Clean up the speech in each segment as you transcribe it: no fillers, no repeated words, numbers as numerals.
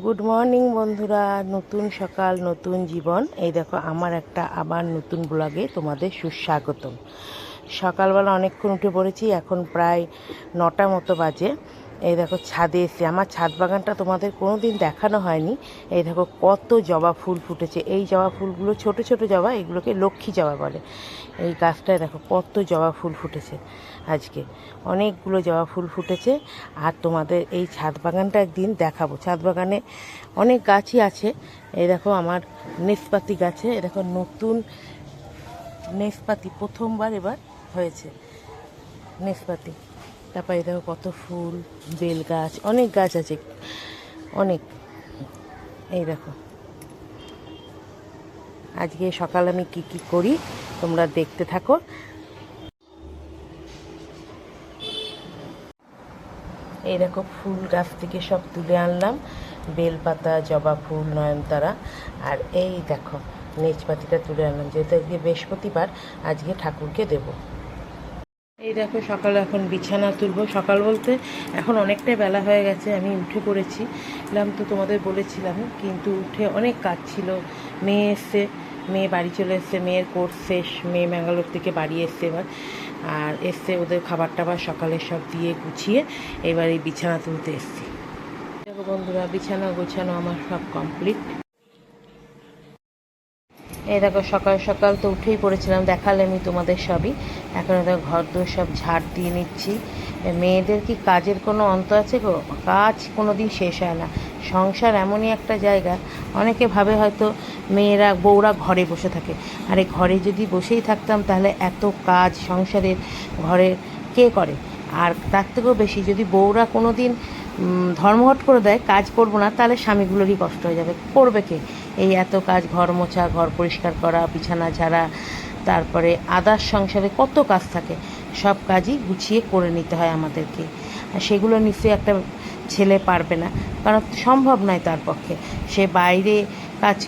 Good morning বন্ধুরা, নতুন সকাল নতুন জীবন। এই দেখো আমার একটা আবার নতুন ব্লগে তোমাদের সুস্বাগতম। সকালবেলা অনেকক্ষণ উঠে পড়েছি, এখন প্রায় 9টা মতো বাজে। এই দেখো ছাদে এসে আমার ছাদ বাগানটা তোমাদের কোনো দিন দেখানো হয়নি। এই দেখো কত জবা ফুল ফুটেছে। এই জবা ফুলগুলো ছোট ছোট জবা, এগুলোকে লক্ষ্মী জবা বলে। এই গাছটায় দেখো কত জবা ফুল ফুটেছে। আজকে অনেকগুলো জবা ফুল ফুটেছে। আর তোমাদের এই ছাদ বাগানটা একদিন দেখাবো। ছাদ বাগানে অনেক গাছই আছে। এই দেখো আমার নেসপাতি গাছে, এই দেখো নতুন নেসপাতি প্রথমবার এবার হয়েছে নেসপাতি। তারপরে দেখো কত ফুল, বেল গাছ, অনেক গাছ আছে অনেক। এই দেখো আজকে সকালে আমি কি কি করি তোমরা দেখতে থাকো। এই দেখো ফুল গাছ থেকে সব তুলে আনলাম, বেলপাতা, জবা ফুল, নয়নতারা। আর এই দেখো নেচপাতিটা তুলে আনলাম, যেহেতু আজকে বৃহস্পতিবার, আজকে ঠাকুরকে দেব। এই দেখো সকালে এখন বিছানা তুলবো। সকাল বলতে এখন অনেকটাই বেলা হয়ে গেছে, আমি উঠে পড়েছি তো তোমাদের বলেছিলাম, কিন্তু উঠে অনেক কাজ ছিল। মেয়ে এসছে, মেয়ে বাড়ি চলে এসছে, মেয়ের কোর্স শেষ, মেয়ে ম্যাঙ্গালোর থেকে বাড়ি এসছে এবার। আর এসছে ওদের খাবার টাবার সকালে সব দিয়ে গুছিয়ে এবার এই বিছানা তুলতে এসছি। দেখো বন্ধুরা, বিছানা গোছানো আমার সব কমপ্লিট। এই দেখো সকাল সকাল তো উঠেই পড়েছিলাম, দেখালে আমি তোমাদের সবই। এখন দেখো ঘর দোর সব ঝাড় দিয়ে নিচ্ছি। মেয়েদের কি কাজের কোনো অন্ত আছে গো? কাজ কোনো দিন শেষ হয় না। সংসার এমনই একটা জায়গা, অনেকে ভাবে হয়তো মেয়েরা বউরা ঘরে বসে থাকে। আর এই ঘরে যদি বসেই থাকতাম তাহলে এত কাজ সংসারের ঘরে কে করে? আর তার থেকেও বেশি যদি বউরা কোনো দিন ধর্মঘট করে দেয়, কাজ করবো না, তাহলে স্বামীগুলোরই কষ্ট হয়ে যাবে। করবে কে? এই এত কাজ, ঘর মোছা, ঘর পরিষ্কার করা, বিছানা ঝাড়া, তারপরে আদার্স সংসারে কত কাজ থাকে, সব কাজই গুছিয়ে করে নিতে হয় আমাদেরকে। আর সেগুলো নিশ্চয়ই একটা ছেলে পারবে না, কারণ সম্ভব নয় তার পক্ষে। সে বাইরে কাজ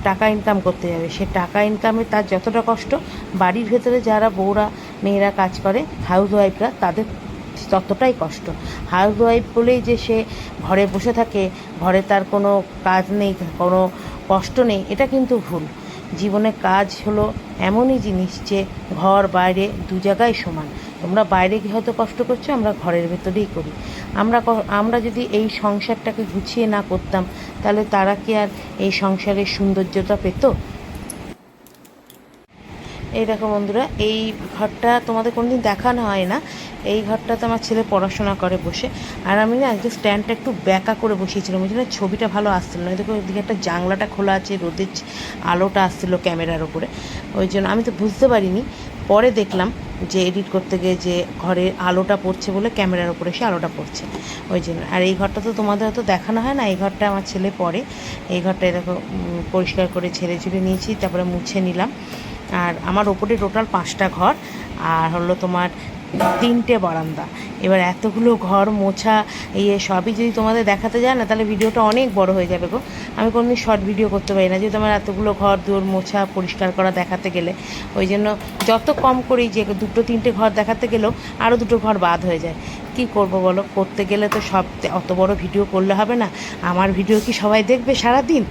টাকা ইনকাম করতে যাবে, সে টাকা ইনকামে তার যতটা কষ্ট, বাড়ির ভেতরে যারা বউরা মেয়েরা কাজ করে, হাউস ওয়াইফরা, তাদের ততটাই কষ্ট। হাউস ওয়াইফ বলেই যে সে ঘরে বসে থাকে, ঘরে তার কোনো কাজ নেই, কোনো কষ্ট নেই, এটা কিন্তু ভুল। জীবনে কাজ হলো এমনই জিনিস যে ঘর বাইরে দু জায়গায় সমান। তোমরা বাইরে গিয়ে হয়তো কষ্ট করছো, আমরা ঘরের ভেতরেই করি। আমরা যদি এই সংসারটাকে গুছিয়ে না করতাম, তাহলে তারা কি আর এই সংসারের সৌন্দর্যটা পেত? এই দেখো বন্ধুরা, এই ঘরটা তোমাদের কোনোদিন দেখানো হয় না। এই ঘরটাতে আমার ছেলে পড়াশোনা করে বসে। আর আমি না আজকে স্ট্যান্ডটা একটু ব্যাকা করে বসিয়েছিলাম, ওই জন্য ছবিটা ভালো আসছিল না। দেখো ওইদিকে একটা জানলাটা খোলা আছে, রোদের আলোটা আসছিলো ক্যামেরার ওপরে, ওই জন্য আমি তো বুঝতে পারিনি। পরে দেখলাম যে এডিট করতে গিয়ে যে ঘরের আলোটা পড়ছে বলে ক্যামেরার ওপরে সে আলোটা পড়ছে, ওই জন্য। আর এই ঘরটা তো তোমাদের হয়তো দেখানো হয় না। এই ঘরটা আমার ছেলে পড়ে। এই ঘরটায় দেখো পরিষ্কার করে ঝেড়ে ঝুড়ে নিয়েছি, তারপরে মুছে নিলাম। আর আমার ওপরে টোটাল 5টা ঘর, আর হলো তোমার 3টে বারান্দা। এবার এতগুলো ঘর মোছা সবই যদি তোমাদের দেখাতে যায় না, তাহলে ভিডিওটা অনেক বড় হয়ে যাবে গো। আমি কোনোদিন শর্ট ভিডিও করতে পারি না, যেহেতু আমার এতগুলো ঘর দূর মোছা পরিষ্কার করা দেখাতে গেলে। ওই জন্য যত কম করেই, যে 2-3টে ঘর দেখাতে গেলেও আরও 2টো ঘর বাদ হয়ে যায়। কি করব বলো? করতে গেলে তো সব অত বড় ভিডিও করলে হবে না। আমার ভিডিও কি সবাই দেখবে সারাদিন?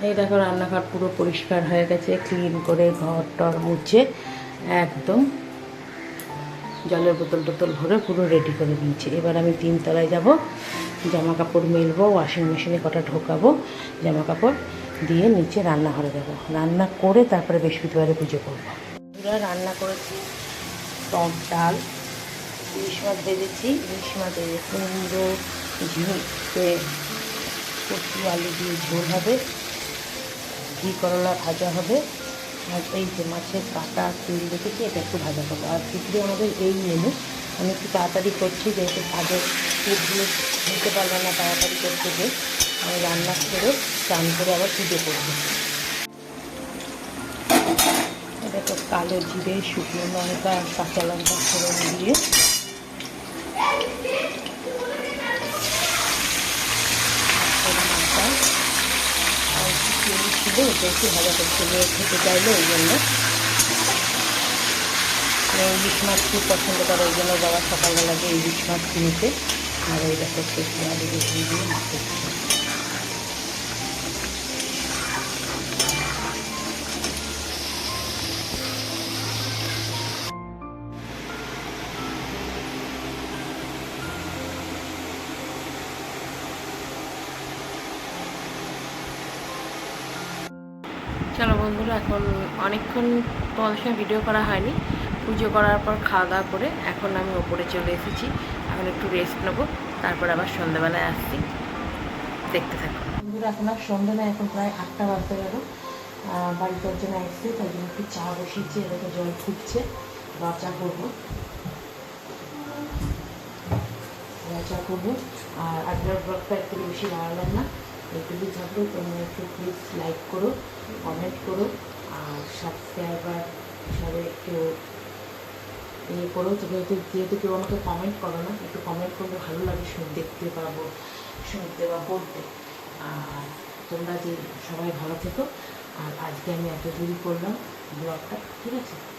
এই দেখো রান্নাঘর পুরো পরিষ্কার হয়ে গেছে, ক্লিন করে ঘর টর মুছে একদম জলের বোতল টোতল ভরে পুরো রেডি করে দিয়েছি। এবার আমি 3তলায় যাব, জামা কাপড় মেলবো, ওয়াশিং মেশিনে কটা ঢোকাবো, জামা কাপড় দিয়ে নিচে রান্নাঘরে যাবো। রান্না করে তারপরে বৃহস্পতিবারে পুজো করবো। পুরো রান্না করেছি, টক ডাল, ইলিশ মাছ ভেজেছি, ইলিশ মাছের কুমড়ো ঝিঙে কচু আলু দিয়ে ঝোল হবে, ঘি করলা ভাজা হবে, আর এই যে মাছের কাটা তেল রেখেছি এটা একটু ভাজা করবো। আর দুপুরে আমাদের এই মেনু। আমি একটু তাড়াতাড়ি করছি যেহেতু কাজের ফুডগুলো নিতে পারবো না তাড়াতাড়ি করতে গিয়ে, আমি রান্না করে চান করে আবার পুজো করবো। এটা তো কালো জিরে, শুকনো লঙ্কা, কাঁচা লঙ্কা ফোড়ন দিয়ে আর তেল ছিল এটা একটু ভাজা করতে গিয়ে খেতে চাইলো ওই জন্য। ইলিশ মাছ খুব পছন্দ করে ওই জন্য বাবা সকালবেলা গিয়ে ইলিশ মাছ কিনতে, আর ওই দেখো কচু আলু রসুন দিয়ে মাখাচ্ছি। চলো বন্ধুরা, এখন অনেকক্ষণ তোমাদের সঙ্গে ভিডিও করা হয়নি। পুজো করার পর খাওয়া দাওয়া করে এখন আমি ওপরে চলে এসেছি। এখন একটু রেস্ট নেবো, তারপর আবার সন্ধ্যাবেলায় আসছি, দেখতে থাকো বন্ধুরা। এখন আর সন্ধ্যা নেই, এখন প্রায় 8টা বাজতে গেল। বাড়িতে জন্য আসছে, তাই জন্য একটু চা বসিয়েছি, এটাকে জল ফুটছে, চা করবো, চা করবো। আর আজকের ব্লগটা একটু বেশি বাড়ালাম না, এটুকু থাকলেও তোমরা একটু প্লিজ লাইক করো, কমেন্ট করো, আর সাবস্ক্রাইবার হিসাবে একটু ইয়ে করো। যেহেতু কেউ আমাকে কমেন্ট করো না, একটু কমেন্ট করলে ভালো লাগে, দেখতে পাবো, শুনতে বা পড়তে। আর তোমরা যে সবাই ভালো থেকো। আর আজকে আমি এত দেরি করলাম ব্লগটা, ঠিক আছে।